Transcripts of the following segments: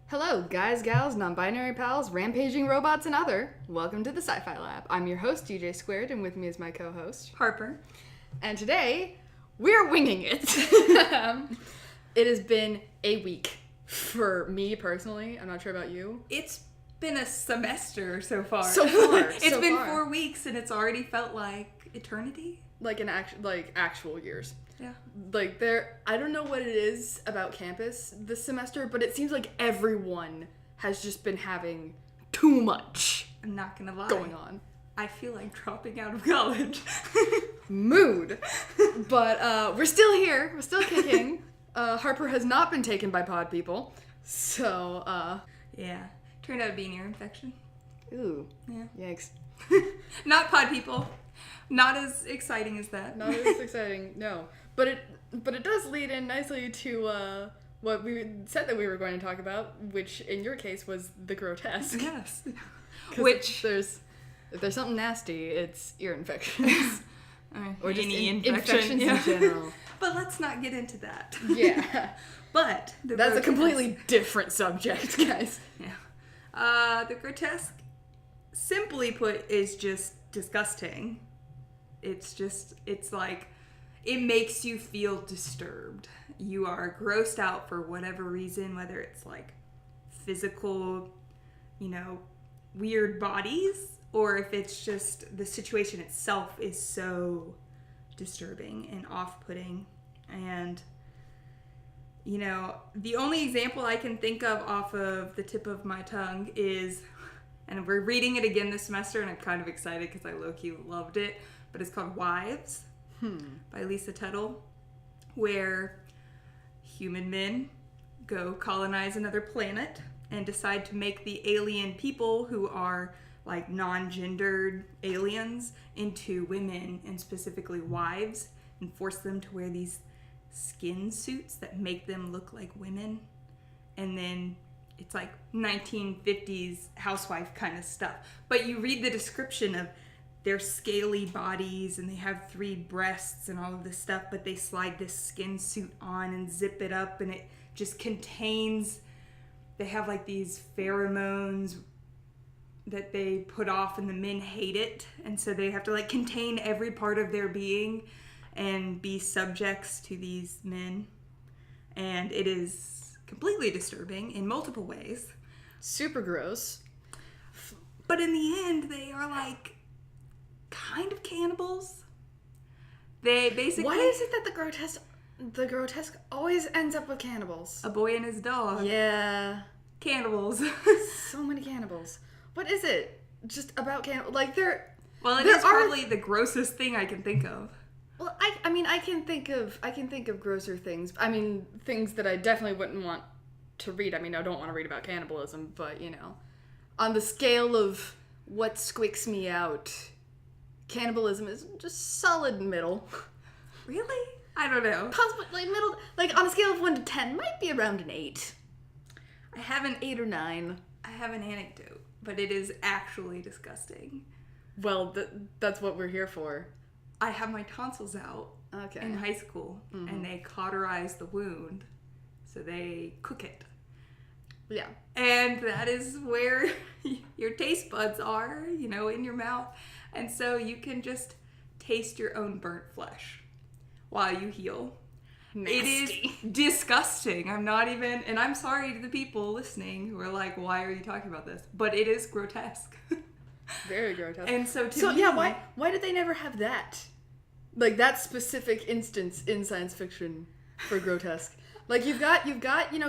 Hello, guys, gals, non-binary pals, rampaging robots, and other. Welcome to the Sci-Fi Lab. I'm your host, DJ Squared, and with me is my co-host, Harper. And today, we're winging it. It has been a week for me personally. I'm not sure about you. It's been a semester so far. It's been 4 weeks, and it's already felt like eternity. Like actual years. Yeah. I don't know what it is about campus this semester, but it seems like everyone has just been having too much. I'm not gonna lie. Going on. I feel like dropping out of college. Mood. But we're still here. We're still kicking. Harper has not been taken by pod people. So, yeah. Turned out to be an ear infection. Ooh. Yeah. Yikes. Not pod people. Not as exciting as that. Not as exciting, no. But it does lead in nicely to what we said that we were going to talk about, which in your case was the grotesque. Yes. Which if there's something nasty, it's ear infections. Or just any infections in general. But let's not get into that. Yeah. But that's a completely different subject, guys. Yeah. The grotesque, simply put, is just disgusting. It's like, it makes you feel disturbed. You are grossed out for whatever reason, whether it's like physical, weird bodies, or if it's just the situation itself is so disturbing and off-putting. And, the only example I can think of off of the tip of my tongue is, and we're reading it again this semester, and I'm kind of excited because I low-key loved it, but it's called Wives by Lisa Tuttle, where human men go colonize another planet and decide to make the alien people who are like non-gendered aliens into women, and specifically wives, and force them to wear these skin suits that make them look like women. And then it's like 1950s housewife kind of stuff. But you read the description of their scaly bodies, and they have 3 breasts and all of this stuff, but they slide this skin suit on and zip it up, and it just contains, they have like these pheromones that they put off, and the men hate it, and so they have to like contain every part of their being and be subjects to these men. And it is completely disturbing in multiple ways. Super gross. But in the end, they are like kind of cannibals. They basically... Why is it that the grotesque always ends up with cannibals? A boy and his dog. Yeah. Cannibals. So many cannibals. What is it? Just about cannibals? Like, Well, it is probably the grossest thing I can think of. Well, I can think of grosser things. I mean, things that I definitely wouldn't want to read. I mean, I don't want to read about cannibalism, but, on the scale of what squicks me out, cannibalism is just solid middle. Really? I don't know. Possibly middle, like on a scale of 1 to 10, might be around an 8. I have an 8 or 9. I have an anecdote, but it is actually disgusting. Well, that's what we're here for. I have my tonsils out in high school, and they cauterize the wound, so they cook it. Yeah. And that is where your taste buds are, in your mouth. And so you can just taste your own burnt flesh while you heal. Nasty. It is disgusting. I'm not even, and I'm sorry to the people listening who are like, why are you talking about this? But it is grotesque. Very grotesque. And so me, why did they never have that? Like that specific instance in science fiction for grotesque. Like you've got,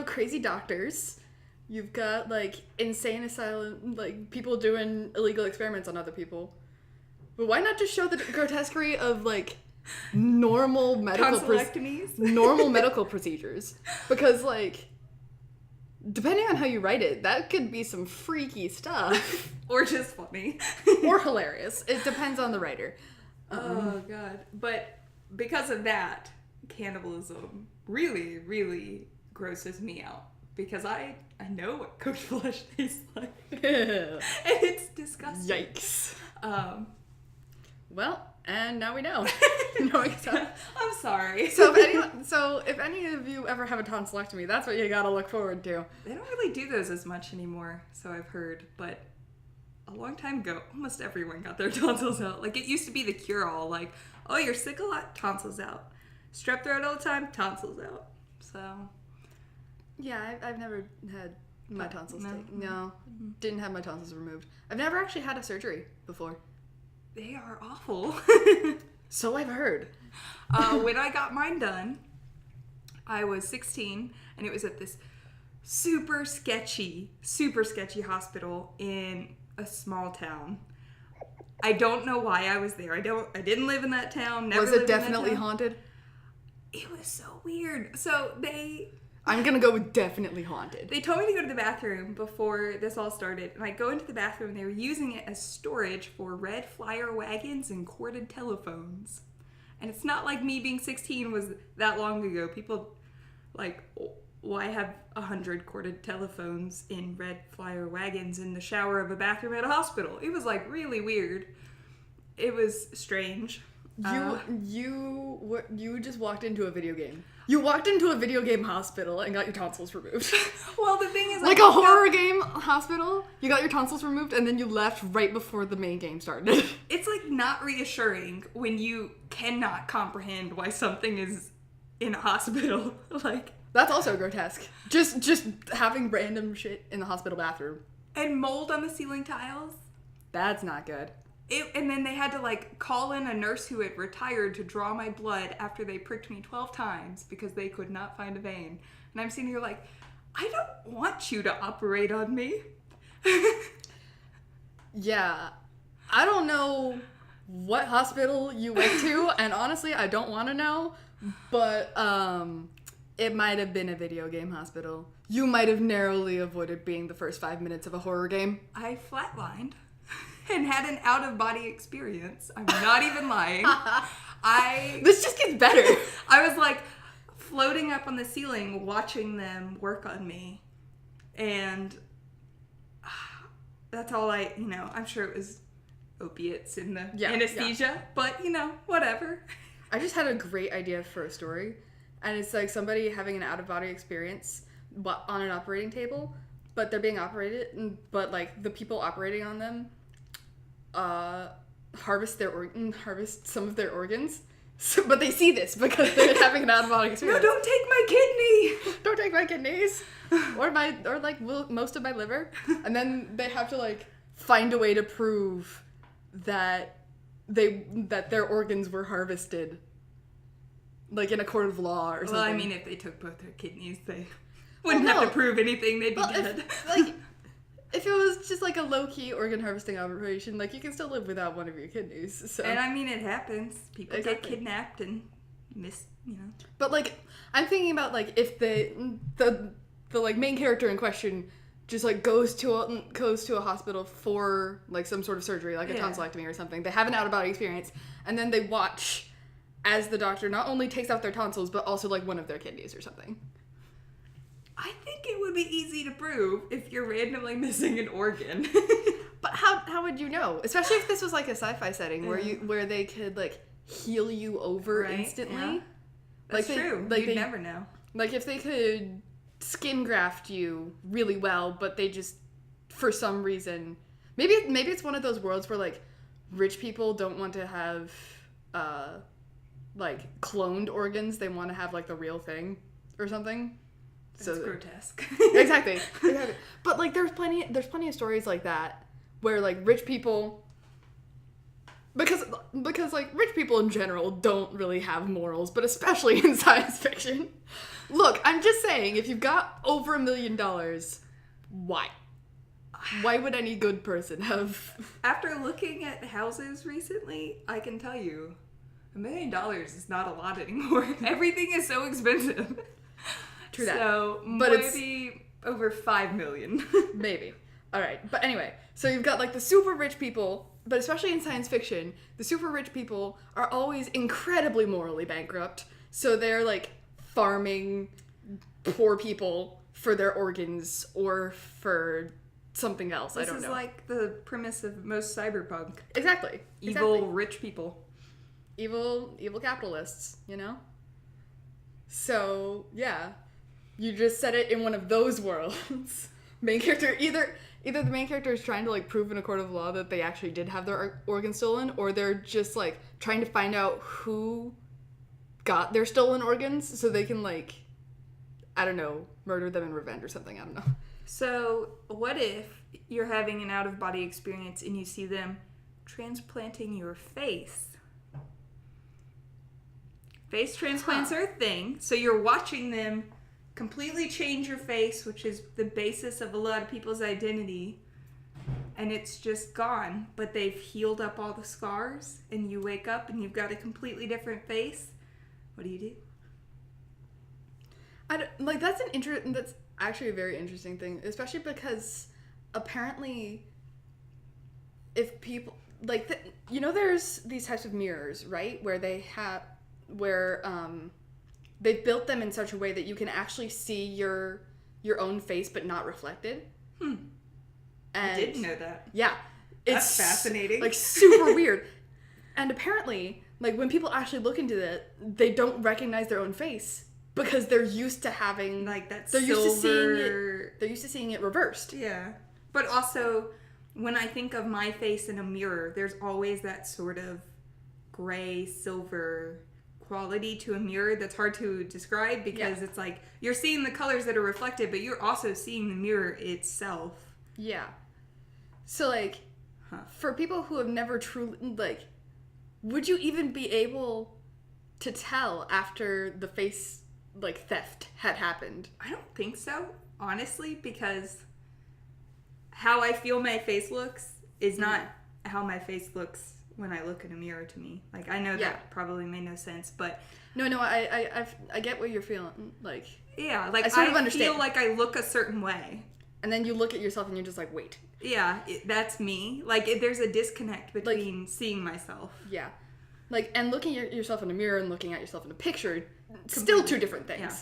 crazy doctors. You've got like insane asylum, like people doing illegal experiments on other people. But why not just show the grotesquerie of like normal medical normal medical procedures? Because like depending on how you write it, that could be some freaky stuff. Or just funny. Or hilarious. It depends on the writer. Oh, God. But because of that, cannibalism really, really grosses me out. Because I know what cooked flesh tastes like. And it's disgusting. Yikes. Well, And now we know. Knowing so. I'm sorry. So if any of you ever have a tonsillectomy, that's what you gotta look forward to. They don't really do those as much anymore, so I've heard, but a long time ago, almost everyone got their tonsils out. Like, it used to be the cure-all, like, oh, you're sick a lot, tonsils out. Strep throat all the time, tonsils out. So... Yeah, I've never had my tonsils taken. No, didn't have my tonsils removed. I've never actually had a surgery before. They are awful. So I've heard. When I got mine done, I was 16, and it was at this super sketchy hospital in a small town. I don't know why I was there. I didn't live in that town. Never Was lived it definitely in that town. haunted? It was so weird. So I'm gonna go with definitely haunted. they told me to go to the bathroom before this all started, and I go into the bathroom, and they were using it as storage for red flyer wagons and corded telephones. And it's not like me being 16 was that long ago. People, like, why have 100 corded telephones in red flyer wagons in the shower of a bathroom at a hospital? It was, like, really weird. It was strange. You just walked into a video game. You walked into a video game hospital and got your tonsils removed. Well, the thing is... Like a horror game hospital, you got your tonsils removed and then you left right before the main game started. It's, like, not reassuring when you cannot comprehend why something is in a hospital. Like... That's also grotesque. Just having random shit in the hospital bathroom. And mold on the ceiling tiles. That's not good. And then they had to, like, call in a nurse who had retired to draw my blood after they pricked me 12 times because they could not find a vein. And I'm sitting here like, I don't want you to operate on me. Yeah. I don't know what hospital you went to, and honestly, I don't want to know, but it might have been a video game hospital. You might have narrowly avoided being the first 5 minutes of a horror game. I flatlined and had an out-of-body experience. I'm not even lying. This just gets better. I was, like, floating up on the ceiling watching them work on me. And that's all I'm sure it was opiates in the anesthesia. But, whatever. I just had a great idea for a story. And it's, like, somebody having an out-of-body experience on an operating table. But they're being operated. But, like, the people operating on them... harvest some of their organs. But they see this because they're having an out-of-body experience. No, don't take my kidney! Don't take my kidneys! Most of my liver. And then they have to, like, find a way to prove that their organs were harvested. Like, in a court of law or something. Well, I mean, if they took both their kidneys, they wouldn't have to prove anything. They'd be dead. If it was just, like, a low-key organ harvesting operation, like, you can still live without one of your kidneys, so... And, I mean, it happens. People get kidnapped and But, like, I'm thinking about, like, if the like, main character in question just, like, goes to a hospital for, like, some sort of surgery, like a tonsillectomy or something. They have an out-of-body experience, and then they watch as the doctor not only takes out their tonsils, but also, like, one of their kidneys or something. I think it would be easy to prove if you're randomly missing an organ. But how would you know? Especially if this was like a sci-fi setting where they could like heal you over instantly. Yeah. That's true. You'd never know. Like if they could skin graft you really well, but they just for some reason maybe it's one of those worlds where like rich people don't want to have like cloned organs. They want to have like the real thing or something. That's grotesque. Exactly. But like there's plenty of stories like that where like rich people because like rich people in general don't really have morals, but especially in science fiction. Look, I'm just saying if you've got over $1 million, why would any good person have... After looking at houses recently, I can tell you $1 million is not a lot anymore. Everything is so expensive. True that. So, but maybe over 5 million. Maybe. All right. But anyway, so you've got like the super rich people, but especially in science fiction, the super rich people are always incredibly morally bankrupt. So they're like farming poor people for their organs or for something else. I don't know. This is like the premise of most cyberpunk. Exactly. Evil rich people. evil capitalists, you know? So, yeah. You just set it in one of those worlds. Main character, either the main character is trying to, like, prove in a court of law that they actually did have their organs stolen, or they're just, like, trying to find out who got their stolen organs so they can, like, I don't know, murder them in revenge or something. I don't know. So, what if you're having an out-of-body experience and you see them transplanting your face? Face transplants are a thing. So you're watching them completely change your face, which is the basis of a lot of people's identity. And it's just gone. But they've healed up all the scars. And you wake up and you've got a completely different face. What do you do? That's actually a very interesting thing. Especially because apparently if people... Like, there's these types of mirrors, right? Where they have... they've built them in such a way that you can actually see your own face but not reflected. And I didn't know that. Yeah. That's fascinating. Like, super weird. And apparently, like, when people actually look into it, they don't recognize their own face because they're used to having... Like, that they're silver... They're used to seeing it reversed. Yeah. But also, when I think of my face in a mirror, there's always that sort of gray, silver... quality to a mirror that's hard to describe because it's like you're seeing the colors that are reflected, but you're also seeing the mirror itself. Yeah. So, like, for people who have never truly, like, would you even be able to tell after the face, like, theft had happened? I don't think so, honestly, because how I feel my face looks is not how my face looks when I look in a mirror to me. Like, I know that probably made no sense, but... No, I get what you're feeling, like... Yeah, like, I sort of understand. Feel like I look a certain way. And then you look at yourself and you're just like, wait. Yeah, that's me. Like, there's a disconnect between seeing myself. Yeah. Like, and looking at yourself in a mirror and looking at yourself in a picture, still two different things. Yeah.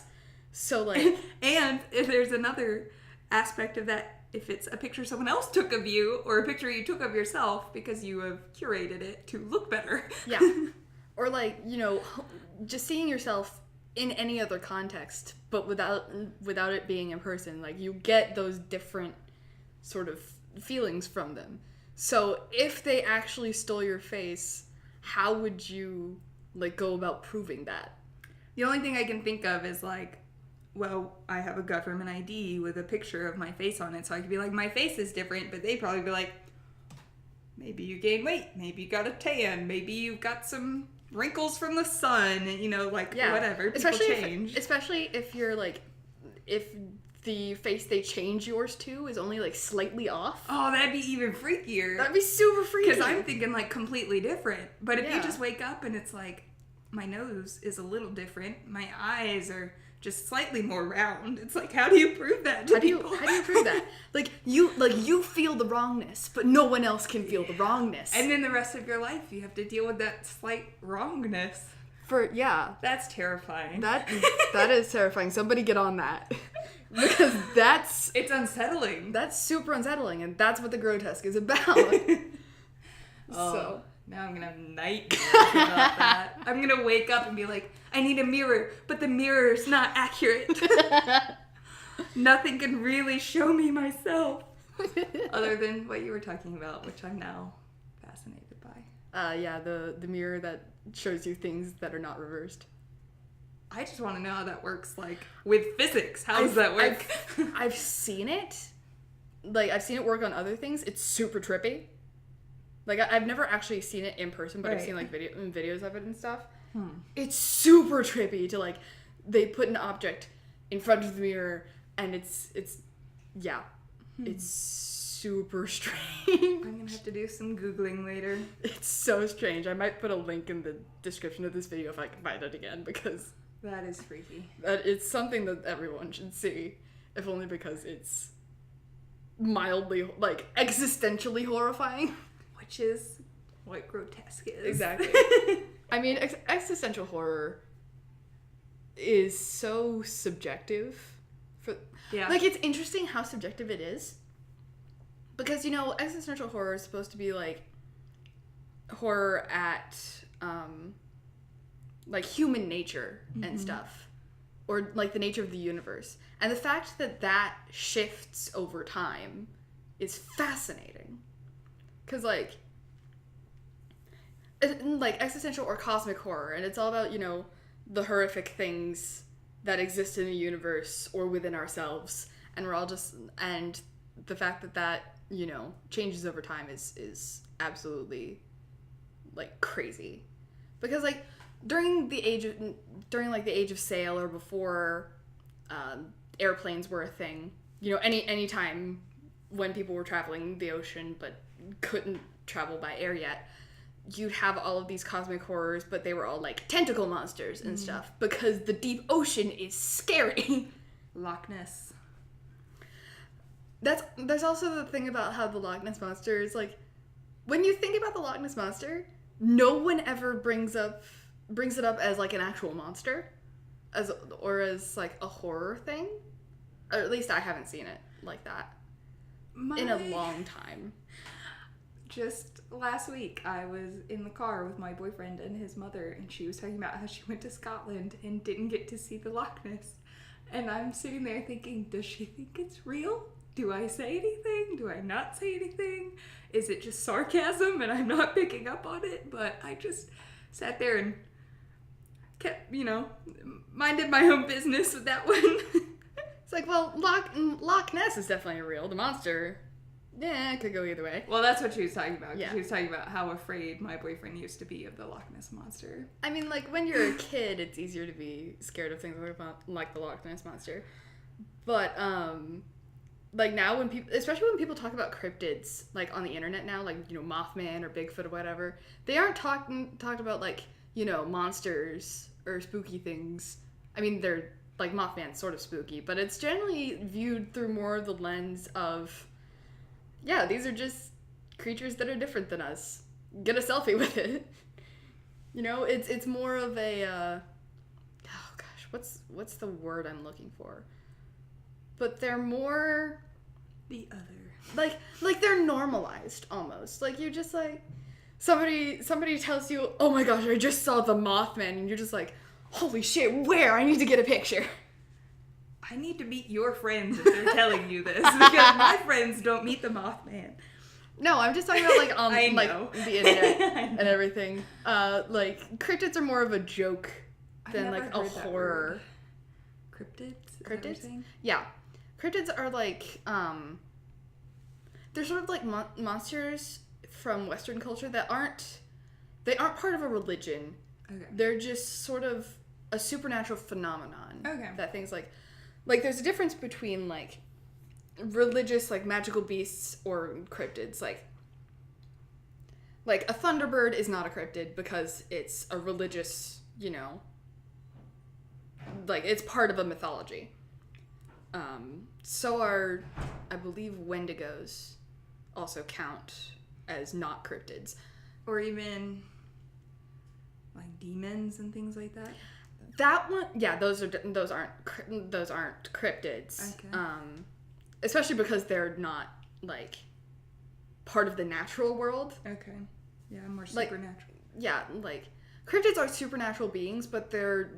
So, like... And if there's another aspect of that, if it's a picture someone else took of you or a picture you took of yourself because you have curated it to look better. Yeah. Or, like, just seeing yourself in any other context, but without it being in person. Like, you get those different sort of feelings from them. So if they actually stole your face, how would you, like, go about proving that? The only thing I can think of is, like, well, I have a government ID with a picture of my face on it, so I could be like, my face is different, but they'd probably be like, maybe you gained weight, maybe you got a tan, maybe you got some wrinkles from the sun, whatever. People change. Especially if you're, like, if the face they change yours to is only, like, slightly off. Oh, that'd be even freakier. That'd be super freaky. Because I'm thinking, like, completely different. But if you just wake up and it's like, my nose is a little different, my eyes are just slightly more round. It's like, how do you prove that to people? How do you prove that? Like you feel the wrongness, but no one else can feel the wrongness. And then the rest of your life, you have to deal with that slight wrongness. That's terrifying. That is terrifying. Somebody get on that. Because it's unsettling. That's super unsettling, and that's what the grotesque is about. So now I'm gonna have nightmares about that. I'm gonna wake up and be like, I need a mirror, but the mirror's not accurate. Nothing can really show me myself. Other than what you were talking about, which I'm now fascinated by. The mirror that shows you things that are not reversed. I just want to know how that works, like, with physics. How does that work? I've seen it. Like, I've seen it work on other things. It's super trippy. Like, I've never actually seen it in person, but I've seen, like, videos of it and stuff. It's super trippy to, like, they put an object in front of the mirror, and it's super strange. I'm gonna have to do some Googling later. It's so strange. I might put a link in the description of this video if I can find it again, because... That is freaky. It's something that everyone should see, if only because it's mildly, like, existentially horrifying. Which is what grotesque is. Exactly. I mean, existential horror is so subjective. Like, it's interesting how subjective it is. Because, existential horror is supposed to be, like, horror at like human nature and stuff, or like the nature of the universe. And the fact that that shifts over time is fascinating. Because like existential or cosmic horror, and it's all about, you know, the horrific things that exist in the universe or within ourselves, and we're all just, and the fact that that, you know, changes over time is absolutely like crazy. Because like during the age of sail, or before airplanes were a thing, you know, any time when people were traveling the ocean but couldn't travel by air yet, you'd have all of these cosmic horrors, but they were all like tentacle monsters and stuff, because the deep ocean is scary. Loch Ness. There's also the thing about how the Loch Ness Monster is like, when you think about the Loch Ness Monster, no one ever brings it up as like an actual monster, as like a horror thing, or at least I haven't seen it like that in a long time. Just last week, I was in the car with my boyfriend and his mother, and she was talking about how she went to Scotland and didn't get to see the Loch Ness. And I'm sitting there thinking, does she think it's real? Do I say anything? Do I not say anything? Is it just sarcasm and I'm not picking up on it? But I just sat there and kept, you know, minded my own business with that one. It's like, well, Loch Ness is definitely real. The monster, yeah, it could go either way. Well, that's what she was talking about. Yeah. She was talking about how afraid my boyfriend used to be of the Loch Ness Monster. I mean, like, when you're a kid, it's easier to be scared of things like the Loch Ness Monster. But, like, now when people, especially when people talk about cryptids, like, on the internet now, like, you know, Mothman or Bigfoot or whatever, they aren't talked about, like, you know, monsters or spooky things. I mean, they're, like, Mothman's sort of spooky, but it's generally viewed through more of the lens of, yeah, these are just creatures that are different than us. Get a selfie with it. You know, it's more of a, oh gosh, what's the word I'm looking for? But they're more... The other. Like they're normalized, almost. Like, you're just like, somebody tells you, oh my gosh, I just saw the Mothman, and you're just like, holy shit, where? I need to get a picture. I need to meet your friends if they're telling you this, because my friends don't meet the Mothman. No, I'm just talking about, like, on like the internet and everything. Like, cryptids are more of a joke than, like, a horror. Cryptids? Cryptids? Yeah. Cryptids are, like, they're sort of like monsters from Western culture that aren't part of a religion. Okay. They're just sort of a supernatural phenomenon. Okay. That things like there's a difference between, like, religious, like, magical beasts or cryptids. Like a thunderbird is not a cryptid because it's a religious, you know, like, it's part of a mythology. So are, I believe, wendigos also count as not cryptids. Or even, like, demons and things like that? That one, yeah, those aren't cryptids. Okay. Especially because they're not, like, part of the natural world. Okay. Yeah, more supernatural. Like, yeah, like, cryptids are supernatural beings, but they're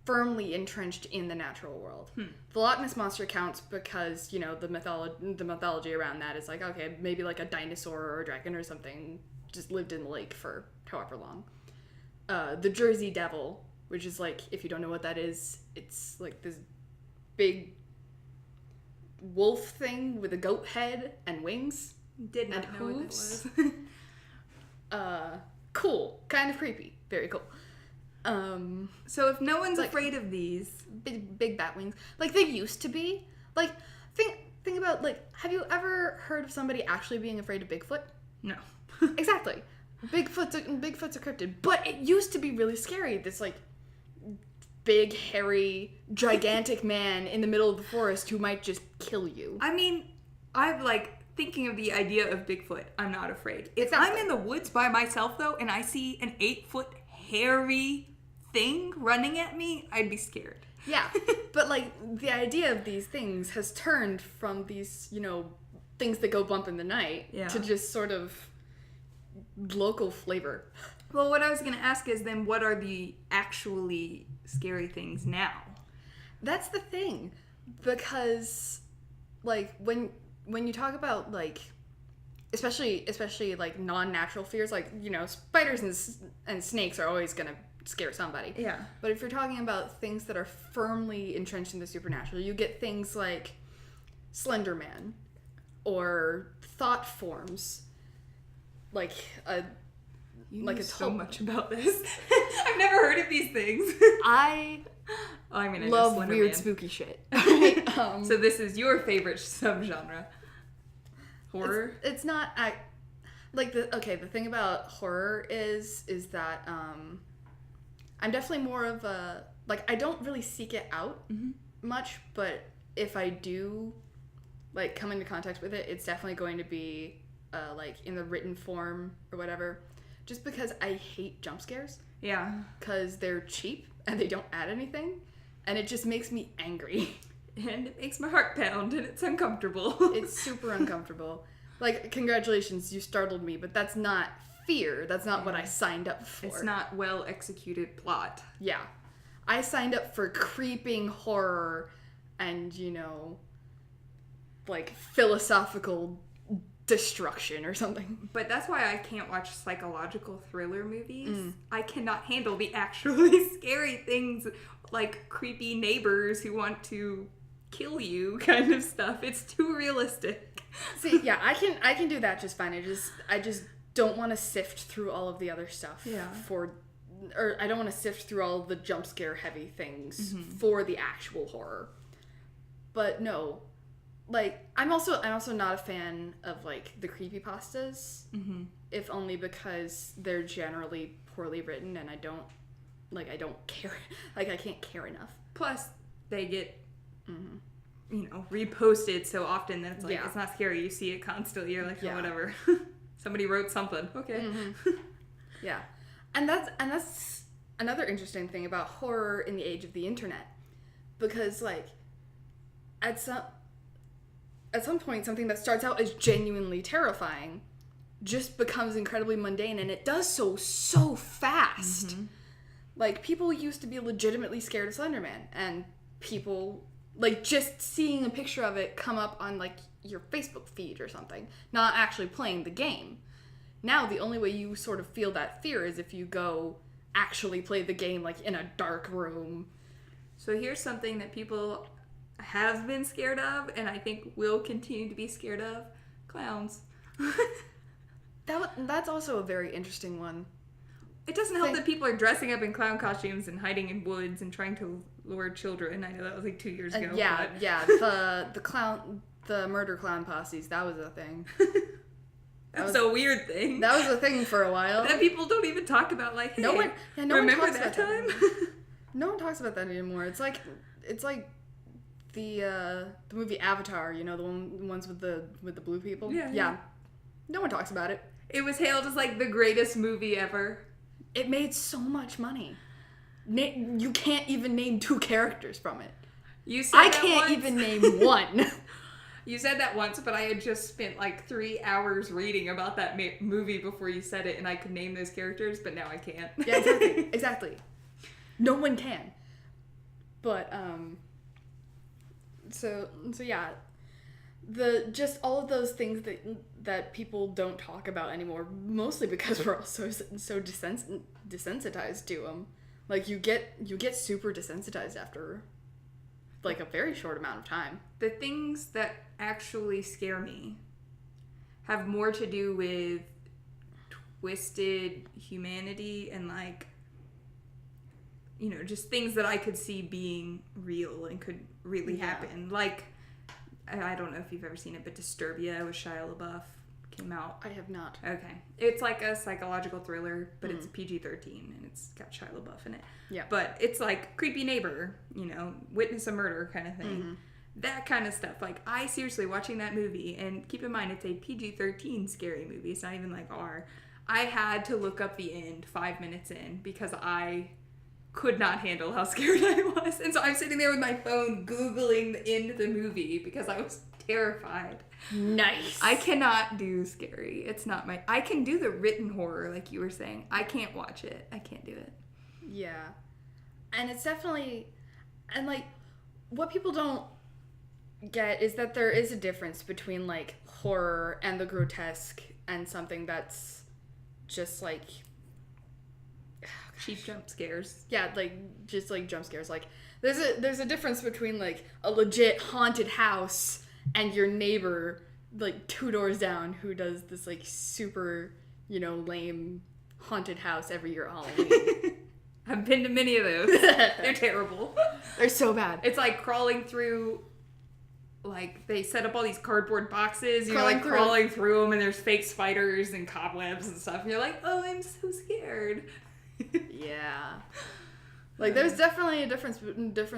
firmly entrenched in the natural world. The Loch Ness Monster counts because, you know, the mythology around that is like, okay, maybe like a dinosaur or a dragon or something just lived in the lake for however long. The Jersey Devil, which is, like, if you don't know what that is, it's like this big wolf thing with a goat head and wings. Did not know what that was. Cool. Kind of creepy. Very cool. So if no one's like, afraid of these... Big bat wings. Like, they used to be. Like, think about, like, have you ever heard of somebody actually being afraid of Bigfoot? No. Exactly. Bigfoot's a cryptid. But it used to be really scary. This, like, big, hairy, gigantic man in the middle of the forest who might just kill you. I mean, I'm, like, thinking of the idea of Bigfoot. I'm not afraid. If Exactly. I'm in the woods by myself, though, and I see an 8-foot hairy thing running at me, I'd be scared. Yeah, but, like, the idea of these things has turned from these, you know, things that go bump in the night to just sort of, local flavor. Well, what I was going to ask is then what are the actually scary things now? That's the thing, because like when you talk about like especially like non-natural fears, like, you know, spiders and snakes are always going to scare somebody. Yeah. But if you're talking about things that are firmly entrenched in the supernatural, you get things like Slender Man or thought forms, like a You like know a so much about this. I've never heard of these things. I I know love Slender weird Man. spooky shit. So this is your favorite subgenre. Horror? It's not like the thing about horror is that I'm definitely more of a, like, I don't really seek it out much, but if I do like come into contact with it, it's definitely going to be like in the written form or whatever, just because I hate jump scares. Yeah. Because they're cheap and they don't add anything, and it just makes me angry. And it makes my heart pound, and it's uncomfortable. It's super uncomfortable. Like, congratulations, you startled me, but that's not fear. That's not what I signed up for. It's not well executed plot. Yeah. I signed up for creeping horror and, you know, like philosophical destruction or something. But that's why I can't watch psychological thriller movies. I cannot handle the actually scary things, like creepy neighbors who want to kill you kind of stuff. It's too realistic. See, yeah, I can do that just fine. I just don't want to sift through all of the other stuff or I don't want to sift through all the jump scare heavy things for the actual horror. But no, like I'm also not a fan of like the creepypastas, if only because they're generally poorly written and I don't care. Like I can't care enough. Plus, they get you know, reposted so often that it's like it's not scary. You see it constantly. You're like, oh, whatever. Somebody wrote something. Okay. Yeah. And that's another interesting thing about horror in the age of the internet. Because like at some point something that starts out as genuinely terrifying just becomes incredibly mundane, and it does so fast. Like people used to be legitimately scared of Slender Man, and people like just seeing a picture of it come up on like your Facebook feed or something, not actually playing the game. Now the only way you sort of feel that fear is if you go actually play the game like in a dark room. So here's something that people have been scared of and I think will continue to be scared of. Clowns. That's also a very interesting one. It doesn't help that people are dressing up in clown costumes and hiding in woods and trying to lure children. I know that was like 2 years ago. The murder clown posses, that was a thing. That was a weird thing. That was a thing for a while. That people don't even talk about, like, hey, no one remember talks that about time? No one talks about that anymore. It's like the movie Avatar, you know, the ones with the blue people. Yeah. No one talks about it. It was hailed as like the greatest movie ever. It made so much money. You can't even name 2 characters from it. I can't even name one. You said that once, but I had just spent like 3 hours reading about that movie before you said it, and I could name those characters, but now I can't. Yeah, exactly. No one can. But so yeah, just all of those things that people don't talk about anymore, mostly because we're all so desensitized to them. Like you get super desensitized after like a very short amount of time. The things that actually scare me have more to do with twisted humanity and like, you know, just things that I could see being real and could really happen. Like, I don't know if you've ever seen it, but Disturbia with Shia LaBeouf came out. I have not. Okay. It's like a psychological thriller, but it's PG-13 and it's got Shia LaBeouf in it. Yeah. But it's like creepy neighbor, you know, witness a murder kind of thing. That kind of stuff. Like, I seriously, watching that movie, and keep in mind, it's a PG-13 scary movie. It's not even like R. I had to look up the end 5 minutes in because I could not handle how scared I was. And so I'm sitting there with my phone Googling the end of the movie because I was terrified. Nice. I cannot do scary. It's not my... I can do the written horror, like you were saying. I can't watch it. I can't do it. Yeah. And it's definitely... And, like, what people don't get is that there is a difference between, like, horror and the grotesque and something that's just, like... Cheap jump scares. Yeah, like, just, like, jump scares. Like, there's a difference between, like, a legit haunted house and your neighbor, like, 2 doors down who does this, like, super, you know, lame haunted house every year at Halloween. I've been to many of those. They're terrible. They're so bad. It's like crawling through, like, they set up all these cardboard boxes. You're Crawling like through. crawling through them, and there's fake spiders and cobwebs and stuff. And you're like, oh, I'm so scared. Yeah. Like, there's definitely a difference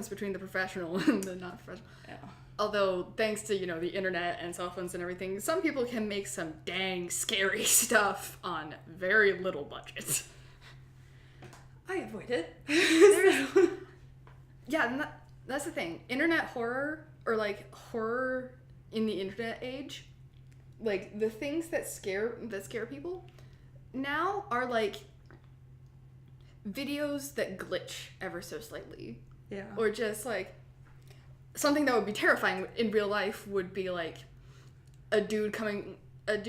between the professional and the not professional. Yeah. Although, thanks to, you know, the internet and cell phones and everything, some people can make some dang scary stuff on very little budget. I avoid it. Yeah, and that's the thing. Internet horror, or, like, horror in the internet age, like, the things that scare people now are, like, videos that glitch ever so slightly. Yeah. Or just, like, something that would be terrifying in real life would be, like, a dude coming at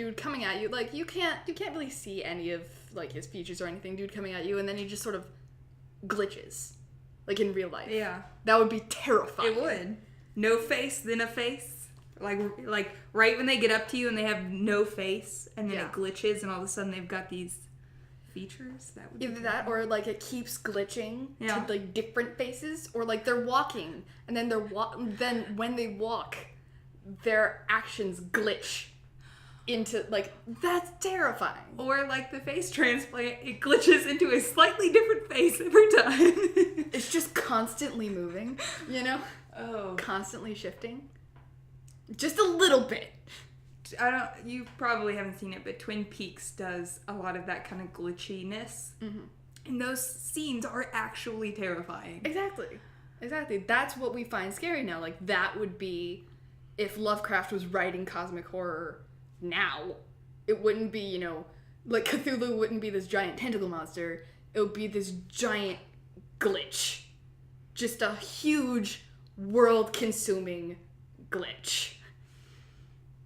you. Like, you can't really see any of, like, his features or anything. Dude coming at you, and then he just sort of glitches. Like, in real life. Yeah. That would be terrifying. It would. No face, then a face. Like right when they get up to you and they have no face, and then it glitches, and all of a sudden they've got these features. That would either that, or, like, it keeps glitching to, like, different faces, or, like, they're walking, and then then when they walk, their actions glitch into, like, that's terrifying. Or, like, the face transplant, it glitches into a slightly different face every time. It's just constantly moving, you know? Oh. Constantly shifting. Just a little bit. You probably haven't seen it, but Twin Peaks does a lot of that kind of glitchiness. Mm-hmm. And those scenes are actually terrifying. Exactly. That's what we find scary now. Like, that would be if Lovecraft was writing cosmic horror now. It wouldn't be, you know, like, Cthulhu wouldn't be this giant tentacle monster. It would be this giant glitch. Just a huge, world-consuming glitch.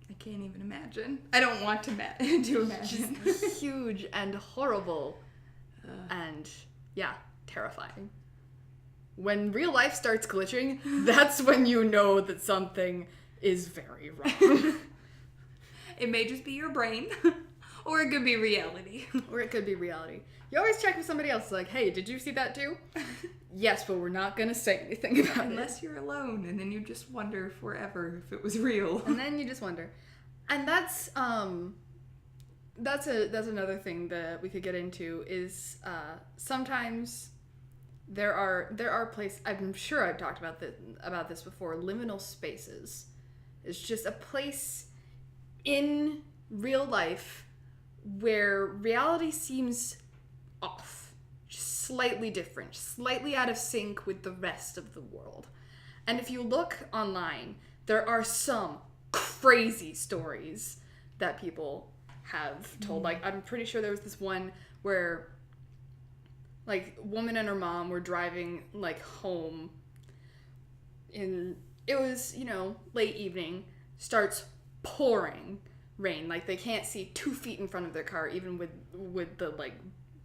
I can't even imagine. I don't want to imagine. Just huge and horrible. And, yeah, terrifying. When real life starts glitching, that's when you know that something is very wrong. It may just be your brain, or it could be reality. You always check with somebody else, like, hey, did you see that too? Yes, but we're not going to say anything about it. Unless you're alone, and then you just wonder forever if it was real. And then you just wonder. And that's another thing that we could get into is sometimes there are places, I'm sure I've talked about this before, liminal spaces. It's just a place in real life where reality seems off, just slightly different, slightly out of sync with the rest of the world. And if you look online, there are some crazy stories that people have told. Like, I'm pretty sure there was this one where, like, a woman and her mom were driving, like, home it was, you know, late evening, starts pouring rain. Like, they can't see 2 feet in front of their car, even with the, like,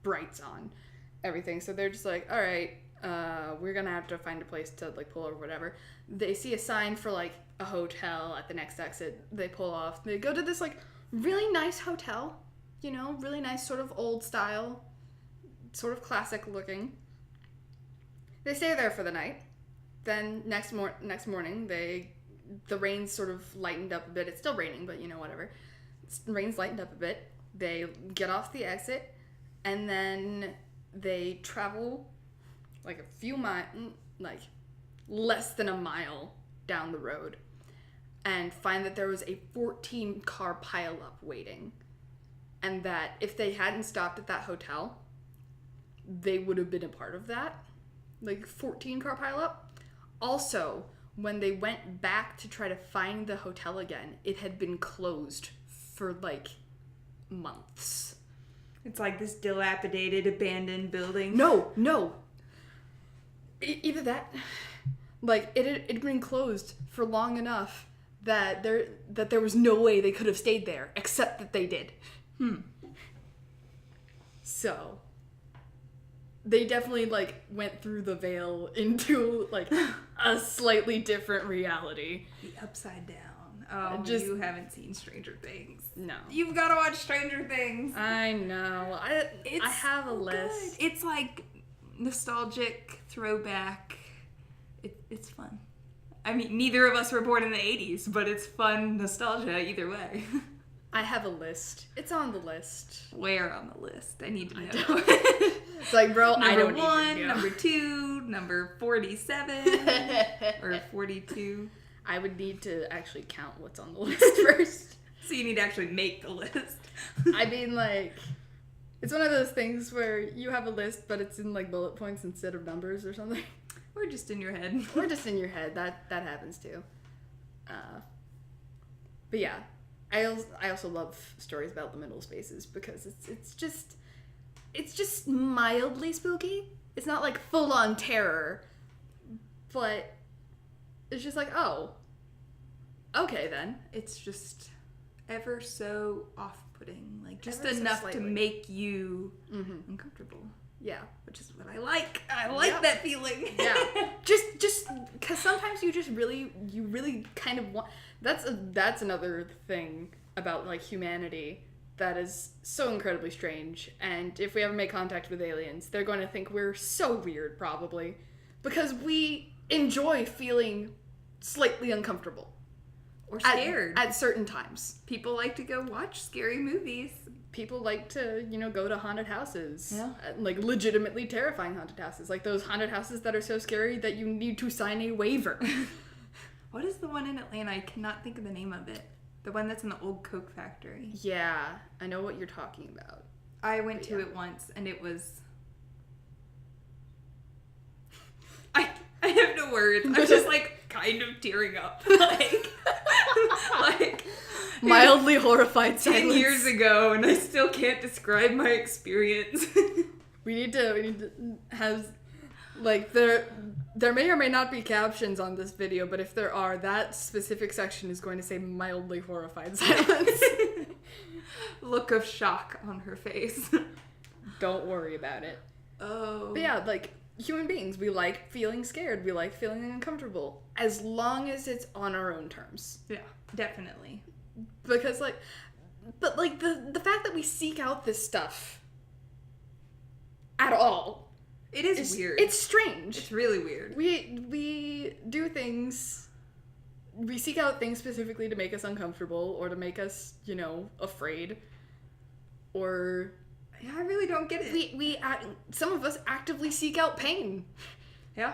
brights on, everything. So they're just like, all right, we're gonna have to find a place to, like, pull over, whatever. They see a sign for, like, a hotel at the next exit. They pull off. They go to this, like, really nice hotel, you know, really nice, sort of old style, sort of classic looking. They stay there for the night. Then next morning, the rain's sort of lightened up a bit. It's still raining, but, you know, whatever. The rain's lightened up a bit. They get off the exit, and then they travel, like, a few miles, like, less than a mile down the road, and find that there was a 14-car pileup waiting. And that if they hadn't stopped at that hotel, they would have been a part of that. Like, 14-car pileup. Also, when they went back to try to find the hotel again, it had been closed for like months. It's like this dilapidated, abandoned building. No. Either that, like it had been closed for long enough that there was no way they could have stayed there, except that they did. So they definitely like went through the veil into like a slightly different reality. The Upside Down. Oh, you haven't seen Stranger Things. No. You've got to watch Stranger Things. I know. I have a list. Good. It's like nostalgic throwback. It's fun. I mean, neither of us were born in the 80s, but it's fun nostalgia either way. I have a list. It's on the list. Where on the list? I need to know. It's like, bro, I don't Number 1, even know. number 2, number 47, or 42. I would need to actually count what's on the list first. So you need to actually make the list. I mean, like, it's one of those things where you have a list, but it's in, like, bullet points instead of numbers or something. Or just in your head. Or just in your head. That happens, too. But yeah, I also love stories about liminal spaces because it's just mildly spooky. It's not, like, full-on terror, but it's just like, oh, okay then. It's just ever so off-putting, like just Ever so enough to slightly. make you uncomfortable. Yeah. Which is what I like. I like that feeling. Yeah. just because sometimes you really kind of want. That's another thing about like humanity that is so incredibly strange. And if we ever make contact with aliens, they're going to think we're so weird, probably, because we enjoy feeling slightly uncomfortable Or scared. at certain times. People like to go watch scary movies. People like to, go to haunted houses. Yeah. Like, legitimately terrifying haunted houses. Like, those haunted houses that are so scary that you need to sign a waiver. What is the one in Atlanta? I cannot think of the name of it. The one that's in the old Coke factory. Yeah, I know what you're talking about. I went to it once, and it was... I have no words. I'm just, like, kind of tearing up. Like... Mildly horrified 10 silence. years ago, and I still can't describe my experience. We need to have, like, there may or may not be captions on this video, but if there are, that specific section is going to say mildly horrified silence. Look of shock on her face. Don't worry about it. Oh. But yeah, like, human beings, we like feeling scared, we like feeling uncomfortable, as long as it's on our own terms. Yeah, definitely. Because, like, but, like, the fact that we seek out this stuff at all. It is weird. It's strange. It's really weird. We do things, we seek out things specifically to make us uncomfortable or to make us, afraid. Or... Yeah, I really don't get it. Some of us actively seek out pain. Yeah.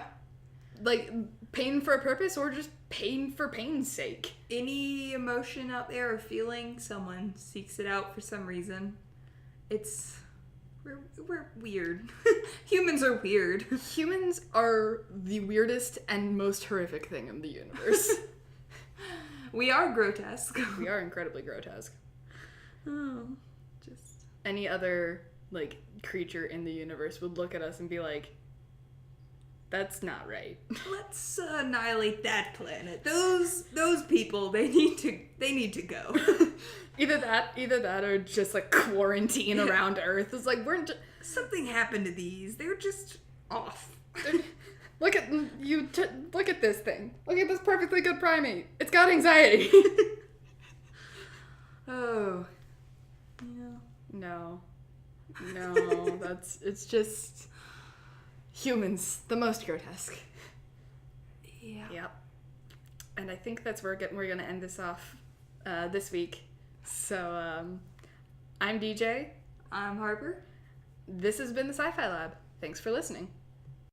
Like, pain for a purpose or just pain for pain's sake. Any emotion out there or feeling, someone seeks it out for some reason. We're weird. Humans are weird. Humans are the weirdest and most horrific thing in the universe. We are grotesque. We are incredibly grotesque. Oh, Any other, like, creature in the universe would look at us and be like, that's not right. Let's annihilate that planet. Those people, they need to go. Either that or just like quarantine around Earth. It's like Something happened to these. They're just off. Look at look at this thing. Look at this perfectly good primate. It's got anxiety. Oh. No, it's just humans, the most grotesque. Yeah. Yep. And I think that's where we're gonna end this off this week. So I'm DJ. I'm Harper. This has been the Sci-Fi Lab. Thanks for listening.